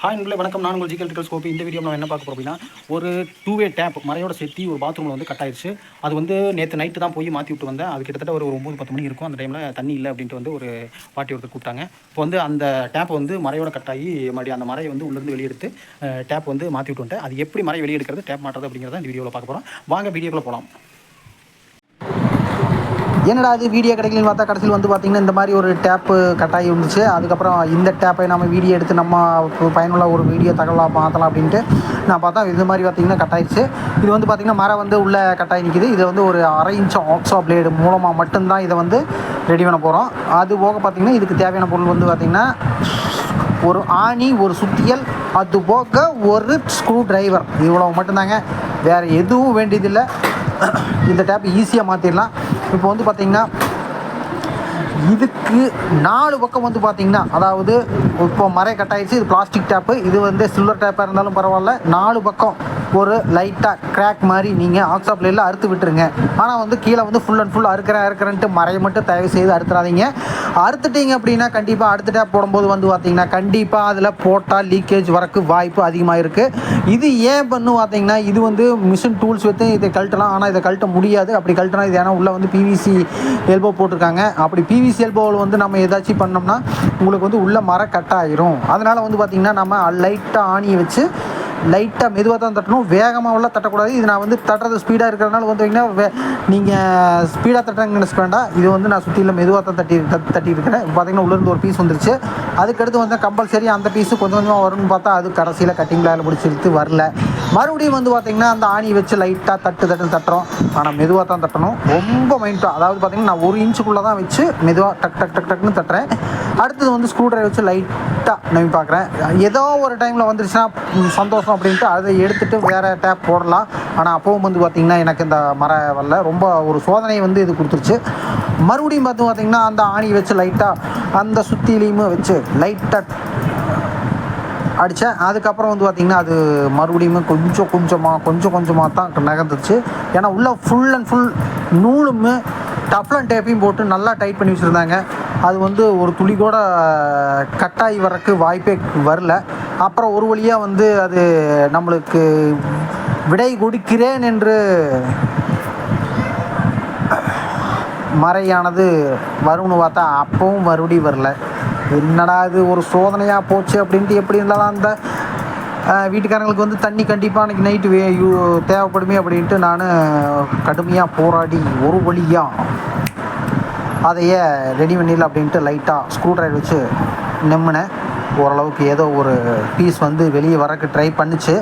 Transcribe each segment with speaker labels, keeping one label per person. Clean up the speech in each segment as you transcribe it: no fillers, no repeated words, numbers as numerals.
Speaker 1: Hi நண்பர்களே, வணக்கம். நான் உங்கள் ஜிகல் ஸ்கோப்பி. இந்த வீடியோ நம்ம என்ன பார்க்க போகிறோம் அப்படின்னா, ஒரு 2-வே டேப் மரையோட சேர்த்து ஒரு பாத்ரூமில் வந்து கட் ஆயிடுச்சு. அது வந்து நேற்று நைட்டு தான் போய் மாற்றி விட்டு வந்தேன். அது கிட்டத்தட்ட ஒரு 9-10 மணி இருக்கும். அந்த டைமில் தண்ணி இல்லை அப்படின்ட்டு வந்து ஒரு பாட்டி ஒருத்தர் கூப்பிட்டாங்க. இப்போ வந்து அந்த டேப் வந்து மரையோட கட் ஆகி மறுபடியும் அந்த மரையை வந்து உள்ளேருந்து வெளியெடுத்து டேப் வந்து மாற்றி விட்டு வந்துட்டேன். அது எப்படி மரை வெளியெடுக்கிறது, டேப் மாட்டுறது அப்படிங்கிறத இந்த வீடியோவில் பார்க்க போகிறோம். வாங்க வீடியோக்குள்ளே போகலாம்.
Speaker 2: என்னடா அது வீடியோ கிடைக்கலன்னு பார்த்தா கடைசியில் வந்து பார்த்திங்கன்னா இந்த மாதிரி ஒரு டேப்பு கட்டாகி இருந்துச்சு. அதுக்கப்புறம் இந்த டேப்பை நம்ம வீடியோ எடுத்து நம்ம பயனுள்ள ஒரு வீடியோ தகவலாக மாற்றலாம் அப்படின்ட்டு நான் பார்த்தா இது மாதிரி பார்த்திங்கன்னா கட்டாயிடுச்சு. இது வந்து பார்த்திங்கன்னா மரம் வந்து உள்ளே கட்டாகி நிற்கிது. இது வந்து ஒரு 1/2 இன்ச் ஆக்ஸா பிளேடு மூலமாக மட்டும்தான் இதை வந்து ரெடி பண்ண போகிறோம். அது போக பார்த்திங்கன்னா இதுக்கு தேவையான பொருள் வந்து பார்த்திங்கன்னா ஒரு ஆணி, ஒரு சுத்தியல், அது போக ஒரு ஸ்க்ரூ டிரைவர். இவ்வளோ மட்டும்தாங்க, வேறு எதுவும் வேண்டியதில்லை. இந்த டேப் ஈஸியாக மாற்றிடலாம். இப்போ வந்து பார்த்திங்கன்னா இதுக்கு 4 பக்கம் வந்து பார்த்திங்கன்னா, அதாவது இப்போ மரை கட்டாயிடுச்சு. இது பிளாஸ்டிக் டேப்பு. இது வந்து சில்வர் டேப்பாக இருந்தாலும் பரவாயில்ல. 4 பக்கம் ஒரு லைட்டாக கிராக் மாதிரி நீங்கள் ஆக்ஸா பிளேடில் அறுத்து விட்டுருங்க. ஆனால் வந்து கீழே வந்து ஃபுல் அண்ட் ஃபுல் அறுக்கிறேன்ட்டு மரையை மட்டும் தயவு செய்து அறுத்துறாதீங்க. அறுத்துட்டீங்க அப்படின்னா கண்டிப்பாக அடுத்த டேப் போடும்போது வந்து பார்த்திங்கன்னா கண்டிப்பாக அதில் போட்டால் லீக்கேஜ் வரக்கு வாய்ப்பு அதிகமாக இருக்குது. இது ஏன் பண்ணு பார்த்திங்கன்னா, இது வந்து மிஷின் டூல்ஸ் வச்சு இதை கழட்டலாம். ஆனால் இதை கழட்ட முடியாது. அப்படி கழட்டினா இது ஏன்னா உள்ளே வந்து பிவிசி எல்போ போட்டிருக்காங்க. அப்படி பிவிசி எல்போவில் வந்து நம்ம ஏதாச்சும் பண்ணோம்னா உங்களுக்கு வந்து உள்ளே மரம் கட் ஆகிரும். அதனால் வந்து பார்த்திங்கன்னா நம்ம லைட்டாக ஆணியை வச்சு லைட்டாக மெதுவாக தான் தட்டணும், வேகமாகலாம் தட்டக்கூடாது. இது நான் வந்து தட்டுறது ஸ்பீடாக இருக்கிறதுனால வந்து பார்த்திங்கன்னா நீங்கள் ஸ்பீடாக தட்டுறீங்கன்னு நினைக்க வேண்டாம். இது வந்து நான் சுற்றியில் மெதுவாக தான் தட்டியிருக்கிறேன். பார்த்திங்கன்னா உள்ளேருந்து ஒரு பீஸ் வந்துருச்சு. அதுக்கடுத்து வந்து கம்பல்சரி அந்த பீஸு கொஞ்சம் கொஞ்சமாக வரும்னு பார்த்தா அது கடைசியில் கட்டிங் பிளாயில் பிடிச்சிருத்து வரல. மறுபடியும் வந்து பார்த்திங்கன்னா அந்த ஆணி வச்சு லைட்டாக தட்டுறோம். ஆனால் மெதுவாக தான் தட்டணும், ரொம்ப மைண்டாக. அதாவது பார்த்திங்கன்னா நான் 1 இன்ச்சுக்குள்ளே தான் வச்சு மெதுவாக டக்குன்னு தட்டுறேன். அடுத்தது வந்து ஸ்க்ரூ டிரைவர் வச்சு லைட்டாக நம்பி பார்க்குறேன். ஏதோ ஒரு டைமில் வந்துருச்சுன்னா சந்தோஷம் அப்படின்ட்டு அதை எடுத்துகிட்டு வேறு டேப் போடலாம். ஆனால் அப்போவும் வந்து பார்த்திங்கன்னா எனக்கு இந்த மர வரல. ரொம்ப ஒரு சோதனையை வந்து இது கொடுத்துருச்சு. மறுபடியும் பார்த்திங்கன்னா அந்த ஆணி வச்சு லைட்டாக அந்த சுத்திலையுமே வச்சு லைட்டாக அடித்தேன். அதுக்கப்புறம் வந்து பார்த்திங்கன்னா அது மறுபடியும் கொஞ்சம் கொஞ்சமாக தான் நகர்ந்துச்சு. ஏன்னா உள்ளே ஃபுல் அண்ட் ஃபுல் நூலும் டஃப்லன் டேப்பையும் போட்டு நல்லா டைட் பண்ணி வச்சுருந்தாங்க. அது வந்து ஒரு துளி கூட கட்டாகி வரக்கு வாய்ப்பே வரல. அப்புறம் ஒரு வழியாக வந்து அது நம்மளுக்கு விடை கொடுக்கிறேன் என்று மறையானது வரும்னு பார்த்தா அப்பவும் மறுபடியும் வரல. என்னடா இது ஒரு சோதனையாக போச்சு அப்படின்ட்டு எப்படி இருந்தாலும் அந்த வீட்டுக்காரங்களுக்கு வந்து தண்ணி கண்டிப்பாக அன்றைக்கி நைட்டு தேவைப்படுமே அப்படின்ட்டு நான் கடுமையாக போராடி ஒரு வழியாக அதையே ரெடி பண்ணிடலாம் அப்படின்ட்டு லைட்டாக ஸ்க்ரூ டிரைவர் வச்சு நெம்மினேன். ஓரளவுக்கு ஏதோ ஒரு பீஸ் வந்து வெளியே வரக்கு ட்ரை பண்ணிச்சு.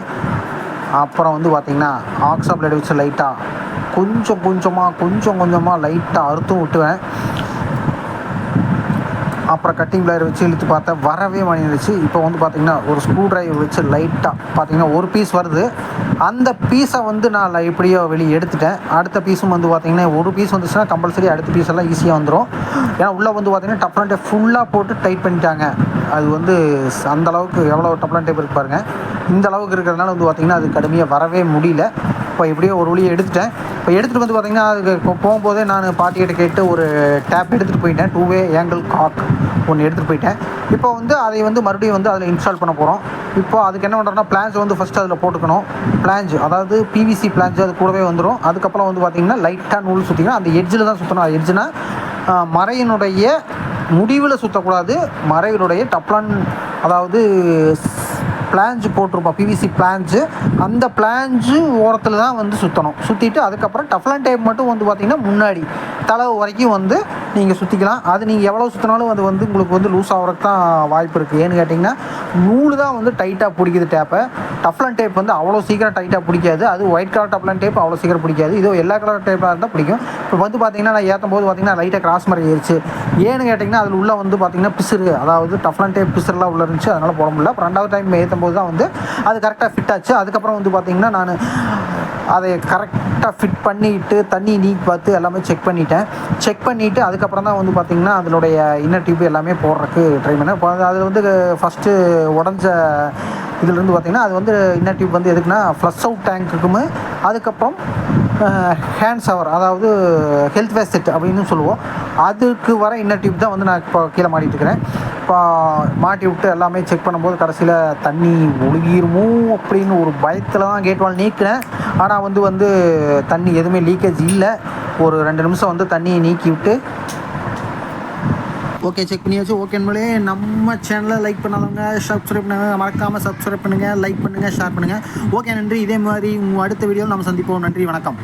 Speaker 2: அப்புறம் வந்து பார்த்திங்கன்னா ஆக்ஸா பிளேட் வச்சு லைட்டாக கொஞ்சம் கொஞ்சமாக லைட்டாக அறுத்தும் விட்டுவேன். அப்புறம் கட்டிங் பிளேயர் வச்சு இழுத்து பார்த்தா வரவே மாட்டேங்குச்சு. இப்போ வந்து பார்த்திங்கன்னா ஒரு ஸ்க்ரூ டிரைவர் வச்சு லைட்டாக பார்த்திங்கன்னா ஒரு பீஸ் வருது. அந்த பீஸை வந்து நான் எப்படியோ வெளியே எடுத்துட்டேன். அடுத்த பீஸும் வந்து பார்த்திங்கன்னா ஒரு பீஸ் வந்துச்சுன்னா கம்பல்சரி அடுத்த பீஸ் எல்லாம் ஈஸியாக வந்துடும். ஏன்னா உள்ளே வந்து பார்த்திங்கன்னா டப்லன் டேப் ஃபுல்லாக போட்டு டைட் பண்ணிட்டாங்க. அது வந்து அந்தளவுக்கு எவ்வளோ டப்லன் டேப் இருக்கு பாருங்கள். இந்த அளவுக்கு இருக்கிறதுனால வந்து பார்த்திங்கன்னா அது கடுமையாக வரவே முடியல. இப்போ எப்படியோ ஒரு வழியை எடுத்துட்டேன். இப்போ எடுத்துகிட்டு வந்து பார்த்திங்கன்னா அதுக்கு போகும்போதே நான் பாட்டிகிட்ட கேட்டு ஒரு டேப் எடுத்துகிட்டு போயிட்டேன். 2-வே ஆங்கிள் காக் ஒன்று எடுத்துகிட்டு போயிட்டேன். இப்போ வந்து அதை வந்து மறுபடியும் வந்து அதில் இன்ஸ்டால் பண்ண போகிறோம். இப்போ அதுக்கு என்ன பண்ணுறோன்னா பிளான்ஸ் வந்து ஃபஸ்ட்டு அதில் போட்டுக்கணும். பிளான்ஸ் அதாவது பிவிசி பிளான்ஸ் அது கூடவே வந்துடும். அதுக்கப்புறம் வந்து பார்த்திங்கன்னா லைட்டாக நூல் சுற்றிக்கணும். அந்த எட்ஜில் தான் சுற்றணும். எட்ஜுனா மரையினுடைய முடிவில் சுற்றக்கூடாது. மரையினுடைய டப்லான் அதாவது பிளான்ஸ் போட்டிருப்போம், பிவிசி பிளான்ஸு. அந்த பிளான்ஸு ஓரத்தில் தான் வந்து சுற்றணும். சுற்றிட்டு அதுக்கப்புறம் டஃப்லன் டேப் மட்டும் வந்து பார்த்திங்கன்னா முன்னாடி தளவு வரைக்கும் வந்து நீங்கள் சுற்றிக்கலாம். அது நீங்கள் எவ்வளோ சுற்றினாலும் அது வந்து உங்களுக்கு வந்து லூஸ் ஆகிறதுக்கு தான் வாய்ப்பு இருக்குது. ஏன்னு கேட்டிங்கன்னா நூல் தான் வந்து டைட்டாக பிடிக்குது டேப்பை. டஃப்லன் டேப் வந்து அவ்வளோ சீக்கிரம் டைட்டாக பிடிக்காது. அது ஒயிட் கலர் டஃப்லன் டேப் அவ்வளோ சீக்கிரம் பிடிக்காது. இதோ எல்லா கலர் டேப்பாக இருந்தால் பிடிக்கும். இப்போ வந்து பார்த்திங்கன்னா நான் ஏற்றும் போது பார்த்திங்கன்னா லைட்டாக கிராஸ் மாதிரி ஏறிச்சு. ஏன்னு கேட்டிங்கன்னா அதில் உள்ளே வந்து பார்த்திங்கன்னா பிசுறு, அதாவது டஃப்லன் டேப் பிசுறுலாம் உள்ளே இருந்துச்சு. அதனால் போட முடியல. அப்புறம் 2வது டைம் ஏற்றும் போது தான் வந்து அது கரெக்டாக ஃபிட் ஆச்சு. அதுக்கப்புறம் வந்து பார்த்திங்கன்னா நான் அதை கரெக்டாக ஃபிட் பண்ணிவிட்டு தண்ணி நீக்கி பார்த்து எல்லாமே செக் பண்ணிவிட்டு அதுக்கப்புறம் தான் வந்து பார்த்திங்கன்னா அதனுடைய இன்னர் டியூப் எல்லாமே போடுறதுக்கு ட்ரை பண்ணேன். இப்போ அது வந்து ஃபஸ்ட்டு உடஞ்ச இதுலேருந்து பார்த்திங்கன்னா அது வந்து இன்னர் டியூப் வந்து எதுக்குன்னா ஃப்ளஷ் அவுட் டேங்க்குக்குமே அதுக்கப்புறம் ஹேண்ட் ஷவர், அதாவது ஹெல்த் வேஸ்ட் செட் அப்படின்னு சொல்லுவோம். அதுக்கு வர இன்னர் டியூப் தான் வந்து நான் இப்போ கீழே மாட்டிகிட்டு இருக்கிறேன். இப்போ மாட்டி விட்டு எல்லாமே செக் பண்ணும்போது கடைசியில் தண்ணி ஒழுகிருமோ அப்படின்னு ஒரு பயத்தில் தான் கேட் வால் நீக்கினேன். ஆனால் வந்து தண்ணி எதுவுமே லீக்கேஜ் இல்லை. ஒரு 2 நிமிஷம் வந்து தண்ணியை நீக்கி விட்டு ஓகே செக் பண்ணியாச்சு. ஓகே நண்பர்களே, நம்ம சேனலை லைக் பண்ணாதவங்க சப்ஸ்கிரைப் பண்ணுங்கள், மறக்காமல் சப்ஸ்கிரைப் பண்ணுங்கள், லைக் பண்ணுங்கள், ஷேர் பண்ணுங்கள். ஓகே நன்றி. இதே மாதிரி அடுத்த வீடியோவில் நம்ம சந்திப்போம். நன்றி, வணக்கம்.